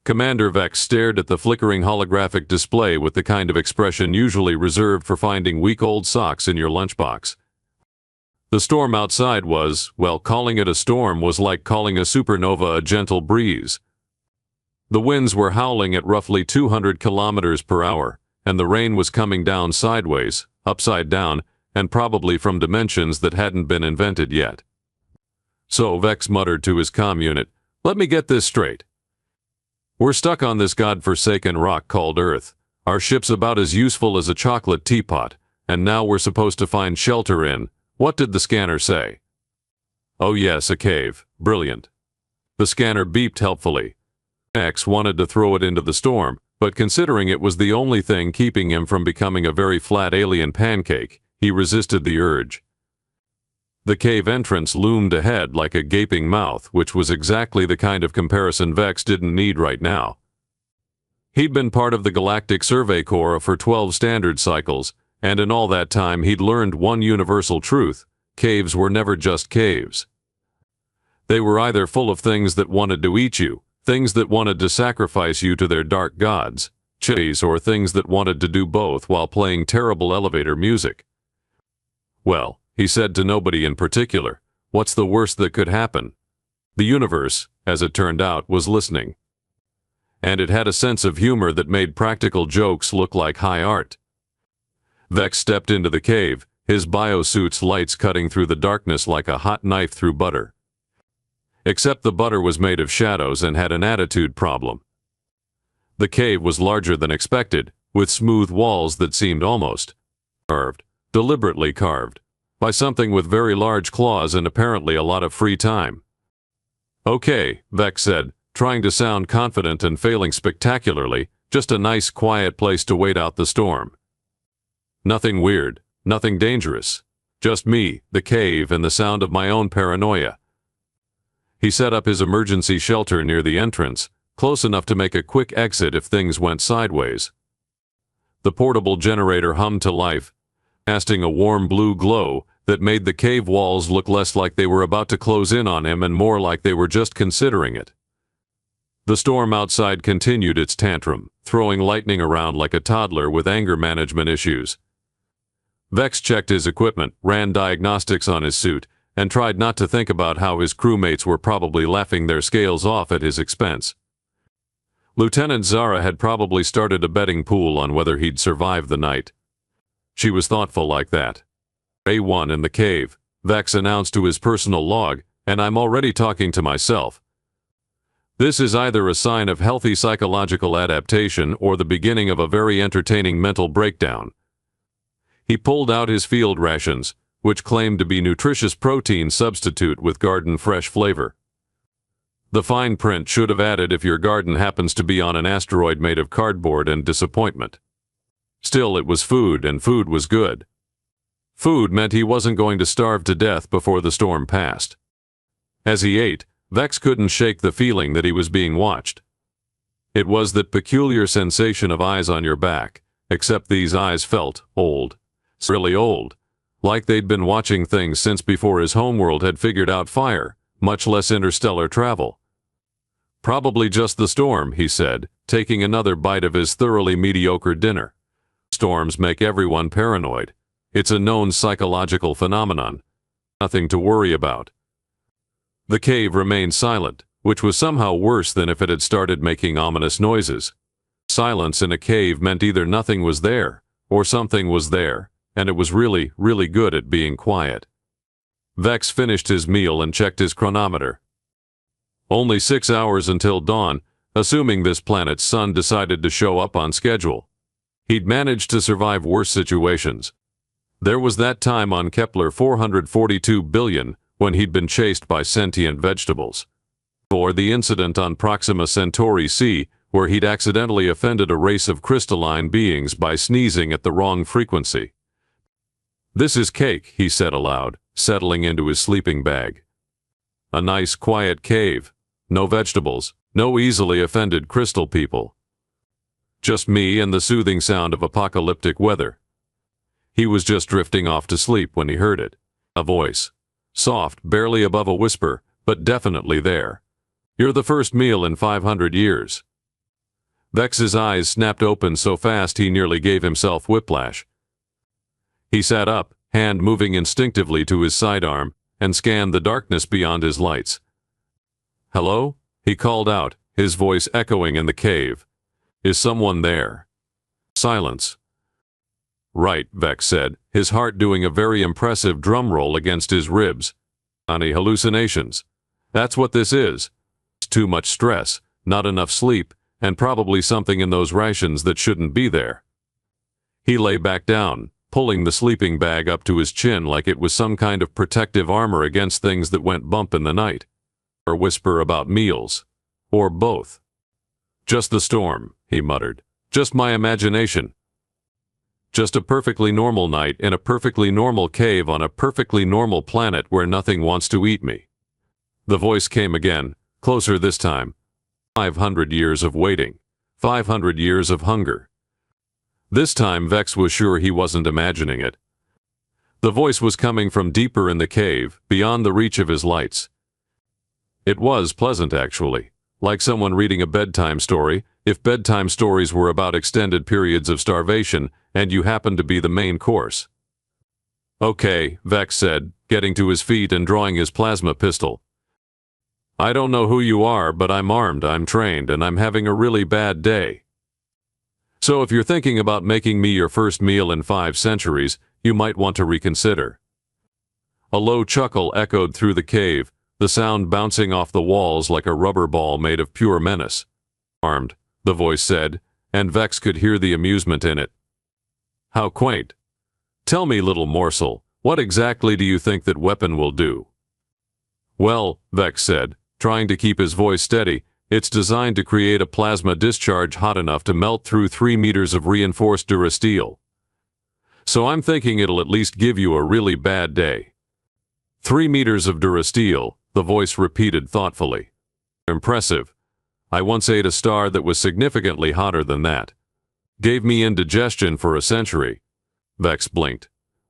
Commander Vex stared at the flickering holographic display with the kind of expression usually reserved for finding week-old socks in your lunchbox. The storm outside was, well, calling it a storm was like calling a supernova a gentle breeze. The winds were howling at roughly 200 kilometers per hour, and the rain was coming down sideways, upside down, and probably from dimensions that hadn't been invented yet. So Vex muttered to his comm unit, "Let me get this straight. We're stuck on this godforsaken rock called Earth. Our ship's about as useful as a chocolate teapot, and now we're supposed to find shelter in, what did the scanner say?" "Oh yes, a cave. Brilliant." The scanner beeped helpfully. Vex wanted to throw it into the storm, but considering it was the only thing keeping him from becoming a very flat alien pancake, he resisted the urge. The cave entrance loomed ahead like a gaping mouth, which was exactly the kind of comparison Vex didn't need right now. He'd been part of the Galactic Survey Corps for 12 standard cycles, and in all that time he'd learned one universal truth: caves were never just caves. They were either full of things that wanted to eat you, things that wanted to sacrifice you to their dark gods, chilies, or things that wanted to do both while playing terrible elevator music. Well, he said to nobody in particular, what's the worst that could happen? The universe, as it turned out, was listening. And it had a sense of humor that made practical jokes look like high art. Vex stepped into the cave, his biosuit's lights cutting through the darkness like a hot knife through butter. Except the butter was made of shadows and had an attitude problem. The cave was larger than expected, with smooth walls that seemed almost carved, deliberately carved, by something with very large claws and apparently a lot of free time. "Okay," Vex said, trying to sound confident and failing spectacularly, "just a nice quiet place to wait out the storm. Nothing weird, nothing dangerous. Just me, the cave, and the sound of my own paranoia." He set up his emergency shelter near the entrance, close enough to make a quick exit if things went sideways. The portable generator hummed to life, casting a warm blue glow that made the cave walls look less like they were about to close in on him and more like they were just considering it. The storm outside continued its tantrum, throwing lightning around like a toddler with anger management issues. Vex checked his equipment, ran diagnostics on his suit, and tried not to think about how his crewmates were probably laughing their scales off at his expense. Lieutenant Zara had probably started a betting pool on whether he'd survive the night. She was thoughtful like that. "A1 in the cave," Vex announced to his personal log, "and I'm already talking to myself. This is either a sign of healthy psychological adaptation or the beginning of a very entertaining mental breakdown." He pulled out his field rations, which claimed to be nutritious protein substitute with garden fresh flavor. The fine print should have added if your garden happens to be on an asteroid made of cardboard and disappointment. Still, it was food, and food was good. Food meant he wasn't going to starve to death before the storm passed. As he ate, Vex couldn't shake the feeling that he was being watched. It was that peculiar sensation of eyes on your back, except these eyes felt old. Really old. Like they'd been watching things since before his homeworld had figured out fire, much less interstellar travel. "Probably just the storm," he said, taking another bite of his thoroughly mediocre dinner. "Storms make everyone paranoid. It's a known psychological phenomenon. Nothing to worry about." The cave remained silent, which was somehow worse than if it had started making ominous noises. Silence in a cave meant either nothing was there, or something was there, and it was really, really good at being quiet. Vex finished his meal and checked his chronometer. Only 6 hours until dawn, assuming this planet's sun decided to show up on schedule. He'd managed to survive worse situations. There was that time on Kepler 442 billion when he'd been chased by sentient vegetables. Or the incident on Proxima Centauri C where he'd accidentally offended a race of crystalline beings by sneezing at the wrong frequency. "This is cake," he said aloud, settling into his sleeping bag. "A nice quiet cave. No vegetables, no easily offended crystal people. Just me and the soothing sound of apocalyptic weather." He was just drifting off to sleep when he heard it. A voice. Soft, barely above a whisper, but definitely there. "You're the first meal in 500 years. Vex's eyes snapped open so fast he nearly gave himself whiplash. He sat up, hand moving instinctively to his sidearm, and scanned the darkness beyond his lights. "Hello?" he called out, his voice echoing in the cave. "Is someone there?" Silence. "Right," Vex said, his heart doing a very impressive drum roll against his ribs. "Any hallucinations? That's what this is. It's too much stress, not enough sleep, and probably something in those rations that shouldn't be there." He lay back down, pulling the sleeping bag up to his chin like it was some kind of protective armor against things that went bump in the night. Or whisper about meals. Or both. "Just the storm," he muttered. "Just my imagination. Just a perfectly normal night in a perfectly normal cave on a perfectly normal planet where nothing wants to eat me." The voice came again, closer this time. 500 years of waiting. 500 years of hunger. This time Vex was sure he wasn't imagining it. The voice was coming from deeper in the cave, beyond the reach of his lights. It was pleasant, actually, like someone reading a bedtime story, if bedtime stories were about extended periods of starvation, and you happened to be the main course. "Okay," Vex said, getting to his feet and drawing his plasma pistol. "I don't know who you are, but I'm armed, I'm trained, and I'm having a really bad day. So if you're thinking about making me your first meal in 5 centuries, you might want to reconsider." A low chuckle echoed through the cave, the sound bouncing off the walls like a rubber ball made of pure menace. "Armed," the voice said, and Vex could hear the amusement in it. "How quaint. Tell me, little morsel, what exactly do you think that weapon will do?" "Well," Vex said, trying to keep his voice steady, "it's designed to create a plasma discharge hot enough to melt through 3 meters of reinforced durasteel. So I'm thinking it'll at least give you a really bad day." 3 meters of durasteel, the voice repeated thoughtfully. "Impressive. I once ate a star that was significantly hotter than that. Gave me indigestion for a century." Vex blinked.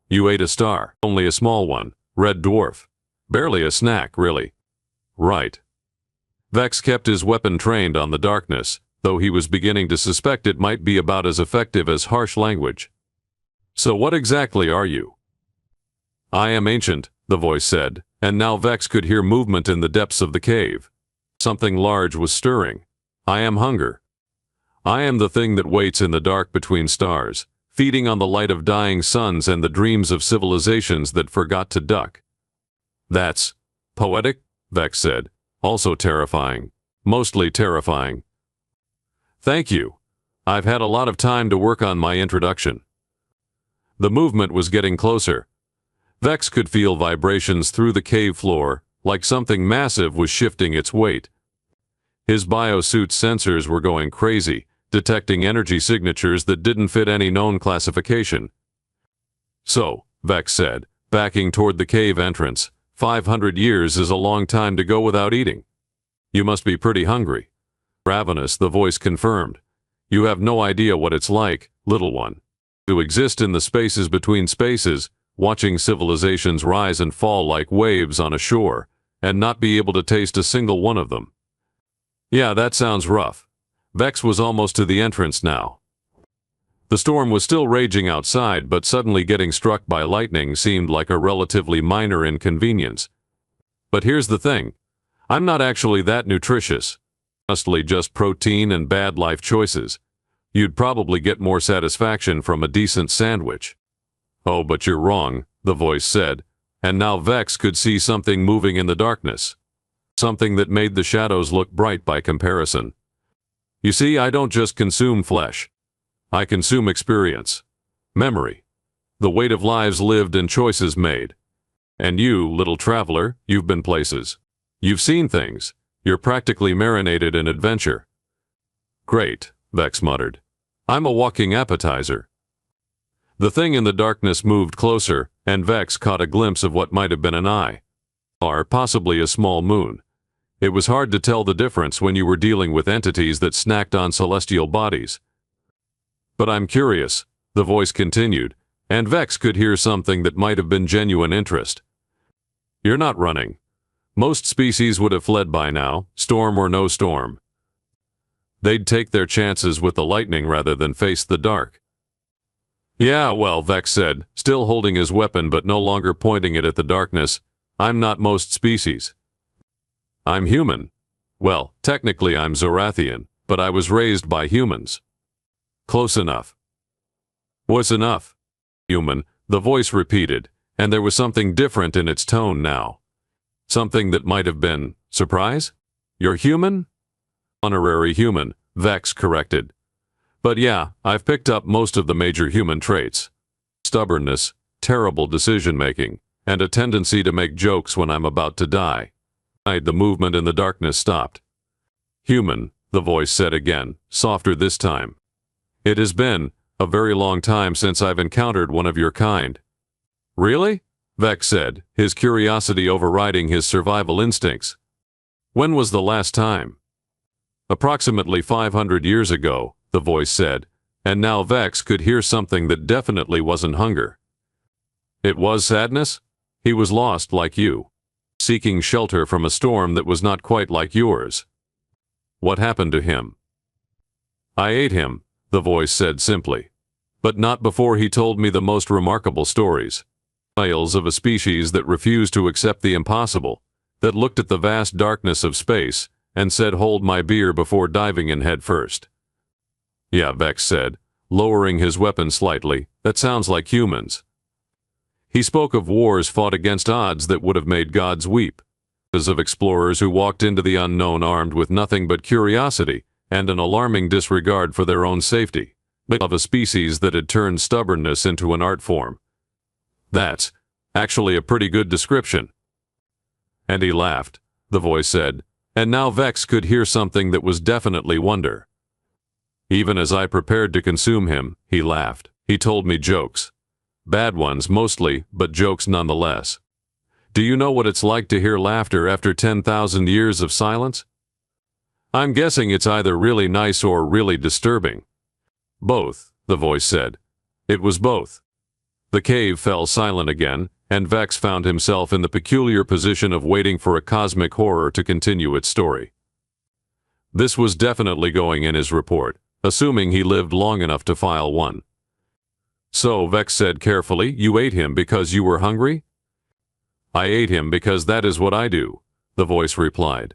"You ate a star, only a small one, red dwarf. Barely a snack, really." "Right." Vex kept his weapon trained on the darkness, though he was beginning to suspect it might be about as effective as harsh language. "So what exactly are you?" "I am ancient," the voice said, and now Vex could hear movement in the depths of the cave. Something large was stirring. "I am hunger. I am the thing that waits in the dark between stars, feeding on the light of dying suns and the dreams of civilizations that forgot to duck." "That's poetic," Vex said. "Also terrifying. Mostly terrifying." "Thank you. I've had a lot of time to work on my introduction." The movement was getting closer. Vex could feel vibrations through the cave floor, like something massive was shifting its weight. His biosuit's sensors were going crazy, detecting energy signatures that didn't fit any known classification. "So," Vex said, backing toward the cave entrance, 500 years is a long time to go without eating. You must be pretty hungry." "Ravenous," the voice confirmed. "You have no idea what it's like, little one. To exist in the spaces between spaces, watching civilizations rise and fall like waves on a shore, and not be able to taste a single one of them." "Yeah, that sounds rough." Vex was almost to the entrance now. The storm was still raging outside, but suddenly getting struck by lightning seemed like a relatively minor inconvenience. "But here's the thing. I'm not actually that nutritious. Mostly just protein and bad life choices. You'd probably get more satisfaction from a decent sandwich." "Oh, but you're wrong," the voice said, and now Vex could see something moving in the darkness. Something that made the shadows look bright by comparison. "You see, I don't just consume flesh. I consume experience. Memory. The weight of lives lived and choices made. And you, little traveler, you've been places. You've seen things. You're practically marinated in adventure." "Great," Vex muttered. "I'm a walking appetizer." The thing in the darkness moved closer, and Vex caught a glimpse of what might have been an eye. Or possibly a small moon. It was hard to tell the difference when you were dealing with entities that snacked on celestial bodies. "But I'm curious," the voice continued, and Vex could hear something that might have been genuine interest. "You're not running. Most species would have fled by now, storm or no storm." They'd take their chances with the lightning rather than face the dark. Yeah, well, Vex said, still holding his weapon but no longer pointing it at the darkness, I'm not most species. I'm human. Well, technically I'm Zorathian, but I was raised by humans. Close enough. What's enough? Human, the voice repeated, and there was something different in its tone now. Something that might have been surprise? You're human? Honorary human, Vex corrected. But yeah, I've picked up most of the major human traits. Stubbornness, terrible decision-making, and a tendency to make jokes when I'm about to die. The movement in the darkness stopped. Human, the voice said again, softer this time. It has been a very long time since I've encountered one of your kind. Really? Vex said, his curiosity overriding his survival instincts. When was the last time? Approximately 500 years ago, the voice said, and now Vex could hear something that definitely wasn't hunger. It was sadness? He was lost like you, seeking shelter from a storm that was not quite like yours. What happened to him? I ate him, the voice said simply. But not before he told me the most remarkable stories. Tales of a species that refused to accept the impossible, that looked at the vast darkness of space and said, hold my beer before diving in head first. Yeah, Vex said, lowering his weapon slightly, that sounds like humans. He spoke of wars fought against odds that would have made gods weep, of explorers who walked into the unknown armed with nothing but curiosity and an alarming disregard for their own safety, of a species that had turned stubbornness into an art form. That's actually a pretty good description. And he laughed, the voice said, and now Vex could hear something that was definitely wonder. Even as I prepared to consume him, he laughed. He told me jokes. Bad ones mostly, but jokes nonetheless. Do you know what it's like to hear laughter after 10,000 years of silence? I'm guessing it's either really nice or really disturbing. Both, the voice said. It was both. The cave fell silent again, and Vex found himself in the peculiar position of waiting for a cosmic horror to continue its story. This was definitely going in his report, assuming he lived long enough to file one. So, Vex said carefully, you ate him because you were hungry? I ate him because that is what I do, the voice replied.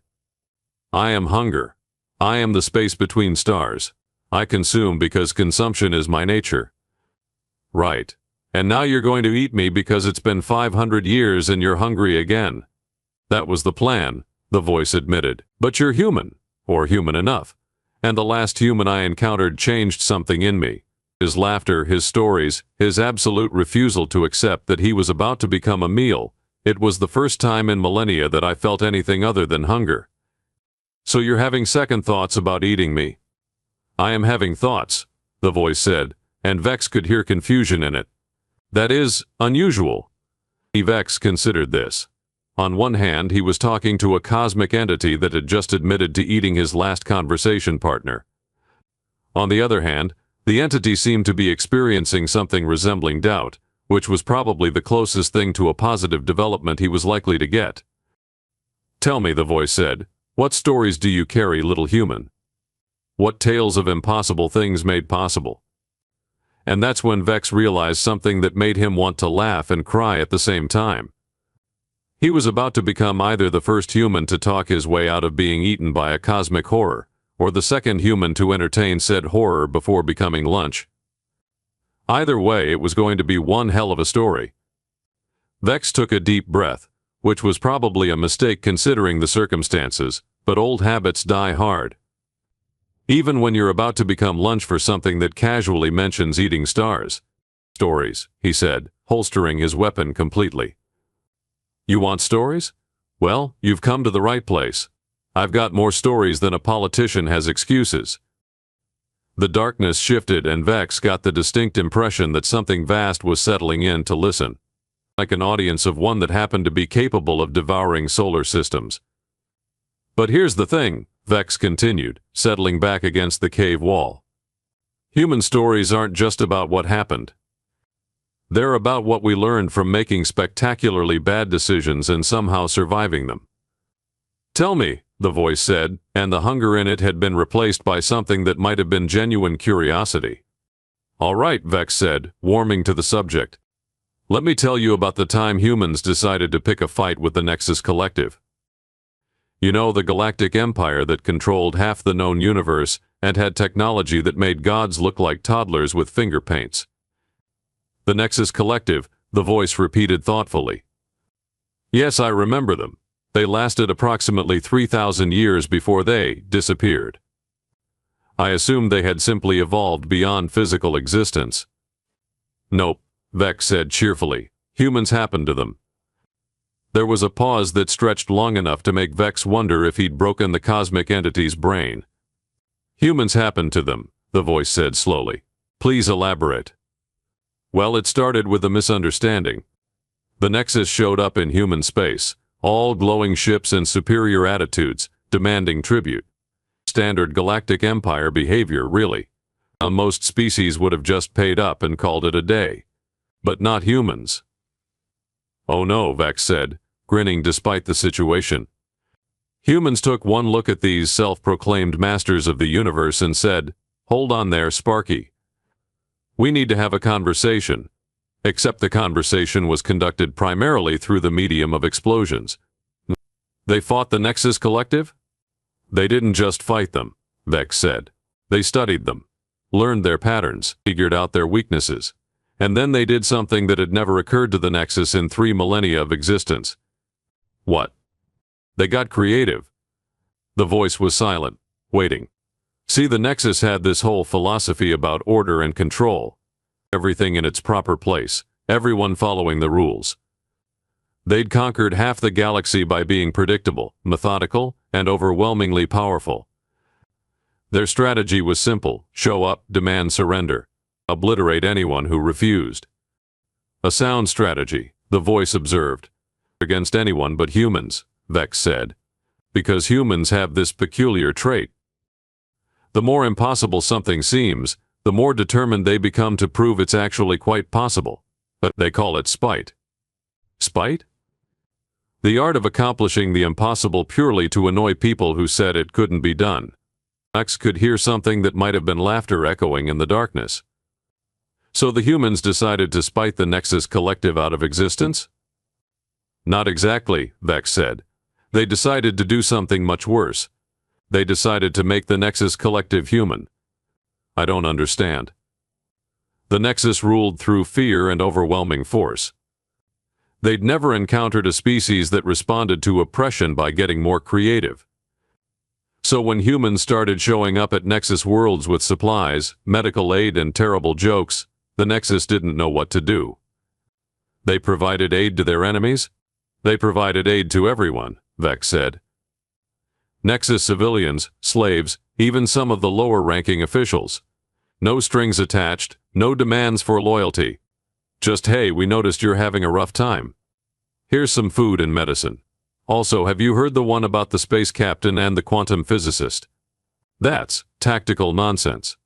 I am hunger. I am the space between stars. I consume because consumption is my nature. Right. And now you're going to eat me because it's been 500 years and you're hungry again. That was the plan, the voice admitted. But you're human, or human enough. And the last human I encountered changed something in me. His laughter, his stories, his absolute refusal to accept that he was about to become a meal. It was the first time in millennia that I felt anything other than hunger. So you're having second thoughts about eating me? I am having thoughts, the voice said, and Vex could hear confusion in it. That is unusual. Vex considered this. On one hand, he was talking to a cosmic entity that had just admitted to eating his last conversation partner. On the other hand, the entity seemed to be experiencing something resembling doubt, which was probably the closest thing to a positive development he was likely to get. Tell me, the voice said, what stories do you carry, little human? What tales of impossible things made possible? And that's when Vex realized something that made him want to laugh and cry at the same time. He was about to become either the first human to talk his way out of being eaten by a cosmic horror, or the second human to entertain said horror before becoming lunch. Either way, it was going to be one hell of a story. Vex took a deep breath, which was probably a mistake considering the circumstances, but old habits die hard. Even when you're about to become lunch for something that casually mentions eating stars. Stories, he said, holstering his weapon completely. You want stories? Well, you've come to the right place. I've got more stories than a politician has excuses. The darkness shifted and Vex got the distinct impression that something vast was settling in to listen. Like an audience of one that happened to be capable of devouring solar systems. But here's the thing, Vex continued, settling back against the cave wall. Human stories aren't just about what happened. They're about what we learned from making spectacularly bad decisions and somehow surviving them. Tell me, the voice said, and the hunger in it had been replaced by something that might have been genuine curiosity. All right, Vex said, warming to the subject. Let me tell you about the time humans decided to pick a fight with the Nexus Collective. You know, the Galactic Empire that controlled half the known universe and had technology that made gods look like toddlers with finger paints. The Nexus Collective, the voice repeated thoughtfully. Yes, I remember them. They lasted approximately 3,000 years before they disappeared. I assumed they had simply evolved beyond physical existence. Nope, Vex said cheerfully. Humans happened to them. There was a pause that stretched long enough to make Vex wonder if he'd broken the cosmic entity's brain. Humans happened to them, the voice said slowly. Please elaborate. Well, it started with a misunderstanding. The Nexus showed up in human space, all glowing ships and superior attitudes, demanding tribute. Standard Galactic Empire behavior, really. Most species would have just paid up and called it a day. But not humans. Oh no, Vex said, grinning despite the situation. Humans took one look at these self-proclaimed masters of the universe and said, "Hold on there, Sparky. We need to have a conversation." Except the conversation was conducted primarily through the medium of explosions. They fought the Nexus Collective? They didn't just fight them, Vex said. They studied them, learned their patterns, figured out their weaknesses. And then they did something that had never occurred to the Nexus in 3 millennia of existence. What? They got creative. The voice was silent, waiting. See, the Nexus had this whole philosophy about order and control. Everything in its proper place, everyone following the rules. They'd conquered half the galaxy by being predictable, methodical, and overwhelmingly powerful. Their strategy was simple: show up, demand surrender. Obliterate anyone who refused. A sound strategy, the voice observed. Against anyone but humans, Vex said. Because humans have this peculiar trait. The more impossible something seems, the more determined they become to prove it's actually quite possible. But they call it spite. Spite? The art of accomplishing the impossible purely to annoy people who said it couldn't be done. Vex could hear something that might have been laughter echoing in the darkness. So the humans decided to spite the Nexus Collective out of existence? Not exactly, Vex said. They decided to do something much worse. They decided to make the Nexus Collective human. I don't understand. The Nexus ruled through fear and overwhelming force. They'd never encountered a species that responded to oppression by getting more creative. So when humans started showing up at Nexus worlds with supplies, medical aid, and terrible jokes, the Nexus didn't know what to do. They provided aid to their enemies? They provided aid to everyone, Vex said. Nexus civilians, slaves, even some of the lower-ranking officials. No strings attached, no demands for loyalty. Just, hey, we noticed you're having a rough time. Here's some food and medicine. Also, have you heard the one about the space captain and the quantum physicist? That's tactical nonsense.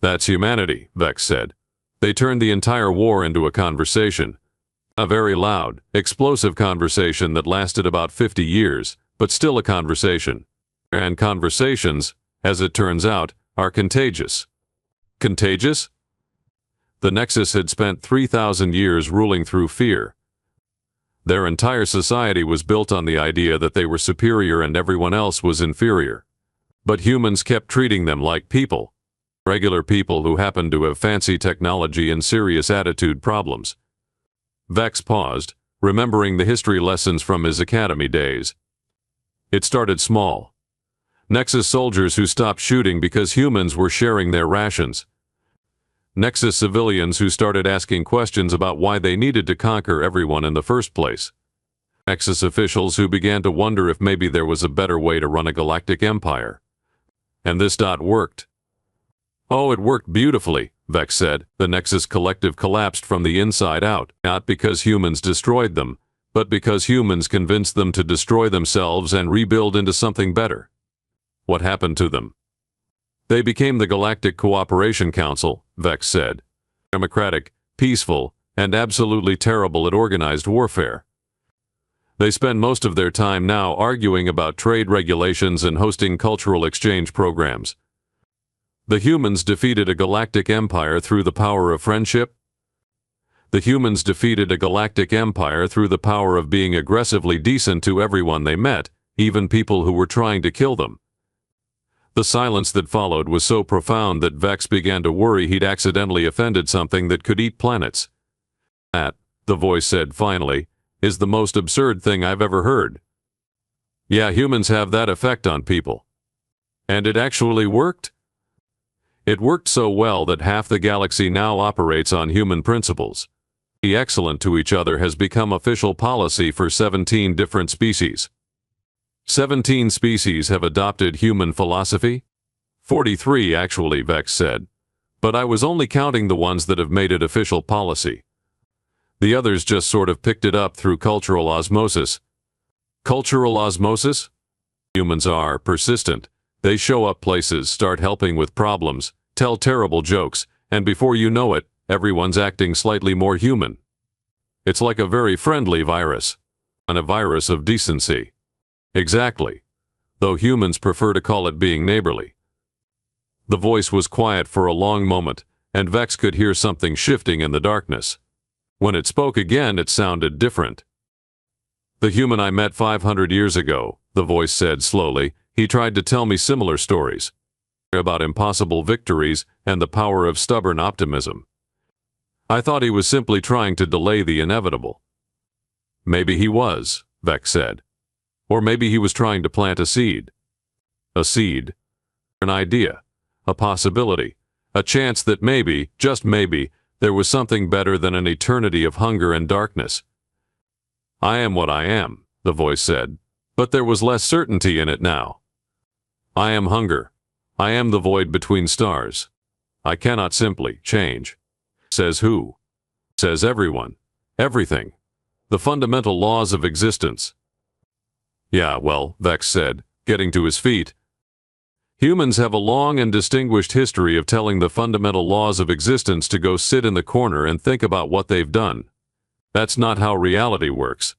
That's humanity, Vex said. They turned the entire war into a conversation. A very loud, explosive conversation that lasted about 50 years, but still a conversation. And conversations, as it turns out, are contagious. Contagious? The Nexus had spent 3,000 years ruling through fear. Their entire society was built on the idea that they were superior and everyone else was inferior. But humans kept treating them like people. Regular people who happened to have fancy technology and serious attitude problems. Vex paused, remembering the history lessons from his academy days. It started small. Nexus soldiers who stopped shooting because humans were sharing their rations. Nexus civilians who started asking questions about why they needed to conquer everyone in the first place. Nexus officials who began to wonder if maybe there was a better way to run a galactic empire. And this worked. Oh, it worked beautifully, Vex said. The Nexus Collective collapsed from the inside out, not because humans destroyed them, but because humans convinced them to destroy themselves and rebuild into something better. What happened to them? They became the Galactic Cooperation Council, Vex said. Democratic, peaceful, and absolutely terrible at organized warfare. They spend most of their time now arguing about trade regulations and hosting cultural exchange programs. The humans defeated a galactic empire through the power of friendship? The humans defeated a galactic empire through the power of being aggressively decent to everyone they met, even people who were trying to kill them. The silence that followed was so profound that Vex began to worry he'd accidentally offended something that could eat planets. That, the voice said finally, is the most absurd thing I've ever heard. Yeah, humans have that effect on people. And it actually worked? It worked so well that half the galaxy now operates on human principles. Being excellent to each other has become official policy for 17 different species. 17 species have adopted human philosophy? 43 actually, Vex said. But I was only counting the ones that have made it official policy. The others just sort of picked it up through cultural osmosis. Cultural osmosis? Humans are persistent. They show up places, start helping with problems, tell terrible jokes, and before you know it, everyone's acting slightly more human. It's like a very friendly virus, and a virus of decency. Exactly. Though humans prefer to call it being neighborly. The voice was quiet for a long moment, and Vex could hear something shifting in the darkness. When it spoke again, it sounded different. The human I met 500 years ago, the voice said slowly, he tried to tell me similar stories about impossible victories and the power of stubborn optimism. I thought he was simply trying to delay the inevitable. Maybe he was, Vex said. Or maybe he was trying to plant a seed. A seed. An idea. A possibility. A chance that maybe, just maybe, there was something better than an eternity of hunger and darkness. I am what I am, the voice said, but there was less certainty in it now. I am hunger. I am the void between stars. I cannot simply change. Says who? Says everyone. Everything. The fundamental laws of existence. Yeah, well, Vex said, getting to his feet. Humans have a long and distinguished history of telling the fundamental laws of existence to go sit in the corner and think about what they've done. That's not how reality works.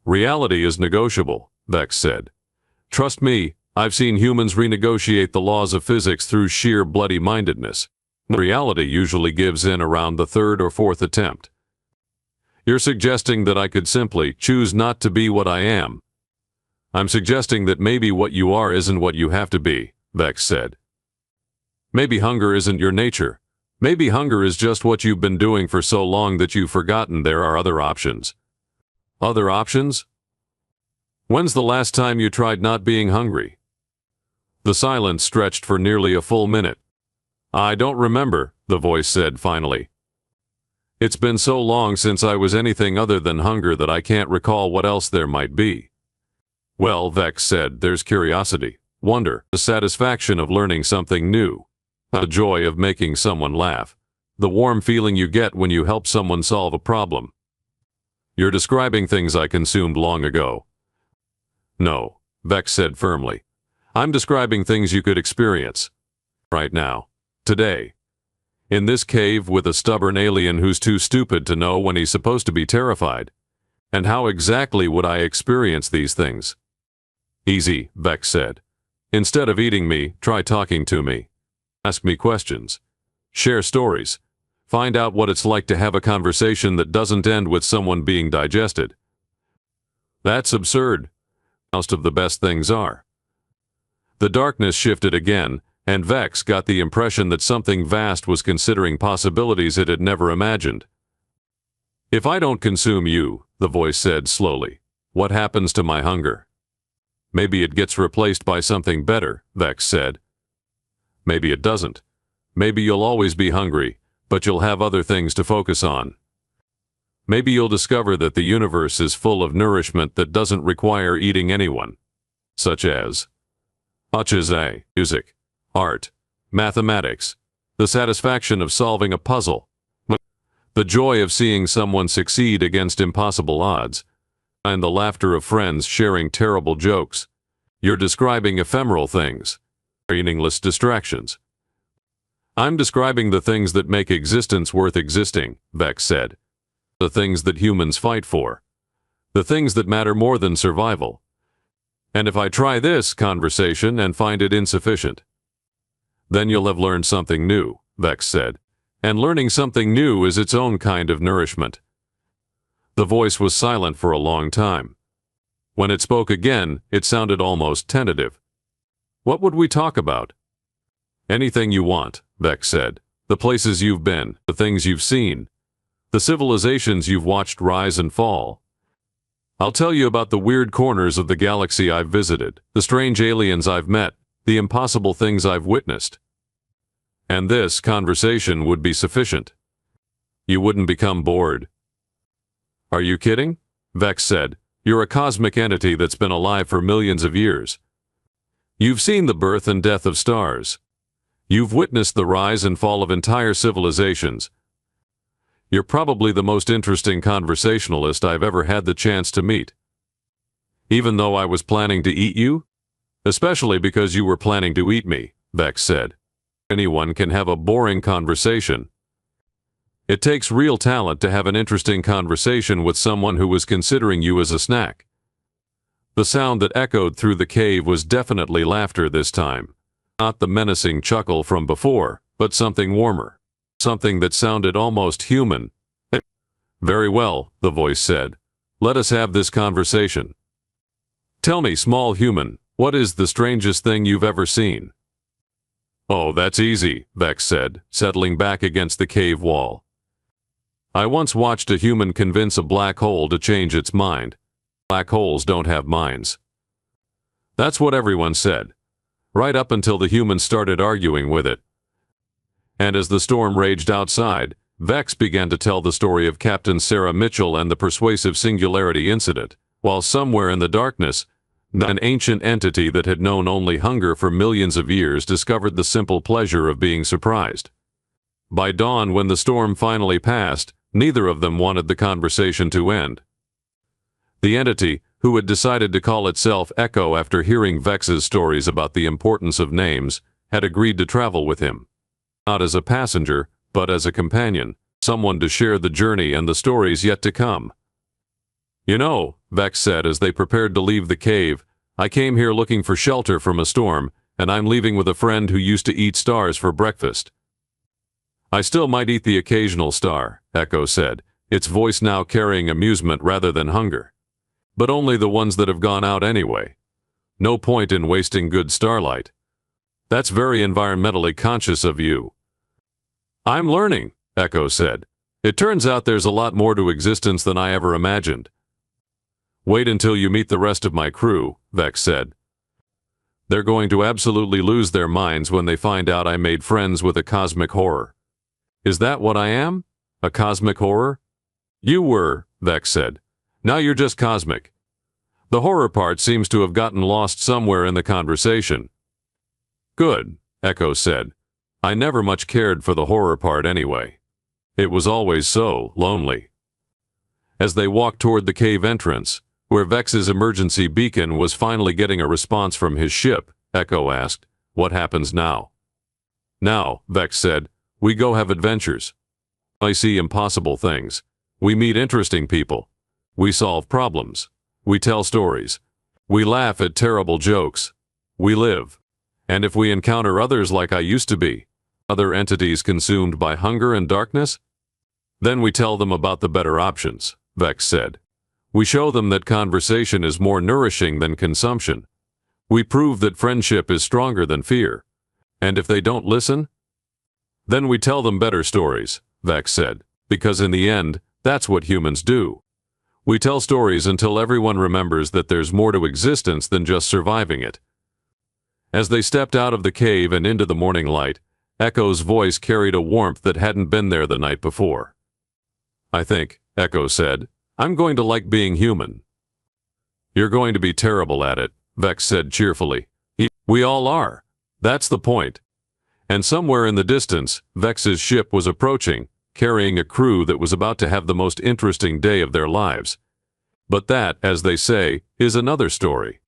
Reality is negotiable, Vex said. Trust me, I've seen humans renegotiate the laws of physics through sheer bloody-mindedness. Reality usually gives in around the third or fourth attempt. You're suggesting that I could simply choose not to be what I am. I'm suggesting that maybe what you are isn't what you have to be, Vex said. Maybe hunger isn't your nature. Maybe hunger is just what you've been doing for so long that you've forgotten there are other options. Other options? When's the last time you tried not being hungry? The silence stretched for nearly a full minute. I don't remember, the voice said finally. It's been so long since I was anything other than hunger that I can't recall what else there might be. Well, Vex said, there's curiosity, wonder, the satisfaction of learning something new, the joy of making someone laugh, the warm feeling you get when you help someone solve a problem. You're describing things I consumed long ago. No, Vex said firmly. I'm describing things you could experience. Right now. Today. In this cave with a stubborn alien who's too stupid to know when he's supposed to be terrified. And how exactly would I experience these things? Easy, Vex said. Instead of eating me, try talking to me. Ask me questions. Share stories. Find out what it's like to have a conversation that doesn't end with someone being digested. That's absurd. Most of the best things are. The darkness shifted again, and Vex got the impression that something vast was considering possibilities it had never imagined. If I don't consume you, the voice said slowly, what happens to my hunger? Maybe it gets replaced by something better, Vex said. Maybe it doesn't. Maybe you'll always be hungry, but you'll have other things to focus on. Maybe you'll discover that the universe is full of nourishment that doesn't require eating anyone. Such as music, art, mathematics, the satisfaction of solving a puzzle, the joy of seeing someone succeed against impossible odds, and the laughter of friends sharing terrible jokes. You're describing ephemeral things, meaningless distractions. I'm describing the things that make existence worth existing, Vex said. The things that humans fight for. The things that matter more than survival. And if I try this conversation and find it insufficient, then you'll have learned something new, Vex said. And learning something new is its own kind of nourishment. The voice was silent for a long time. When it spoke again, it sounded almost tentative. What would we talk about? Anything you want, Vex said. The places you've been, the things you've seen, the civilizations you've watched rise and fall. I'll tell you about the weird corners of the galaxy I've visited, the strange aliens I've met, the impossible things I've witnessed. And this conversation would be sufficient. You wouldn't become bored. Are you kidding? Vex said. You're a cosmic entity that's been alive for millions of years. You've seen the birth and death of stars. You've witnessed the rise and fall of entire civilizations. You're probably the most interesting conversationalist I've ever had the chance to meet. Even though I was planning to eat you? Especially because you were planning to eat me, Vex said. Anyone can have a boring conversation. It takes real talent to have an interesting conversation with someone who was considering you as a snack. The sound that echoed through the cave was definitely laughter this time. Not the menacing chuckle from before, but something warmer. Something that sounded almost human. Very well, the voice said. Let us have this conversation. Tell me, small human, what is the strangest thing you've ever seen? Oh, that's easy, Vex said, settling back against the cave wall. I once watched a human convince a black hole to change its mind. Black holes don't have minds. That's what everyone said, right up until the humans started arguing with it. And as the storm raged outside, Vex began to tell the story of Captain Sarah Mitchell and the persuasive singularity incident, while somewhere in the darkness, an ancient entity that had known only hunger for millions of years discovered the simple pleasure of being surprised. By dawn, when the storm finally passed, neither of them wanted the conversation to end. The entity, who had decided to call itself Echo after hearing Vex's stories about the importance of names, had agreed to travel with him. Not as a passenger, but as a companion, someone to share the journey and the stories yet to come. You know, Vex said as they prepared to leave the cave, I came here looking for shelter from a storm, and I'm leaving with a friend who used to eat stars for breakfast. I still might eat the occasional star, Echo said, its voice now carrying amusement rather than hunger. But only the ones that have gone out anyway. No point in wasting good starlight. That's very environmentally conscious of you. I'm learning, Echo said. It turns out there's a lot more to existence than I ever imagined. Wait until you meet the rest of my crew, Vex said. They're going to absolutely lose their minds when they find out I made friends with a cosmic horror. Is that what I am? A cosmic horror? You were, Vex said. Now you're just cosmic. The horror part seems to have gotten lost somewhere in the conversation. Good, Echo said. I never much cared for the horror part anyway. It was always so lonely. As they walked toward the cave entrance, where Vex's emergency beacon was finally getting a response from his ship, Echo asked, what happens now? Now, Vex said, we go have adventures. I see impossible things. We meet interesting people. We solve problems. We tell stories. We laugh at terrible jokes. We live. And if we encounter others like I used to be, other entities consumed by hunger and darkness, then we tell them about the better options, Vex said. We show them that conversation is more nourishing than consumption. We prove that friendship is stronger than fear. And if they don't listen, then we tell them better stories, Vex said, because in the end, that's what humans do. We tell stories until everyone remembers that there's more to existence than just surviving it. As they stepped out of the cave and into the morning light, Echo's voice carried a warmth that hadn't been there the night before. I think, Echo said, I'm going to like being human. You're going to be terrible at it, Vex said cheerfully. We all are. That's the point. And somewhere in the distance, Vex's ship was approaching, carrying a crew that was about to have the most interesting day of their lives. But that, as they say, is another story.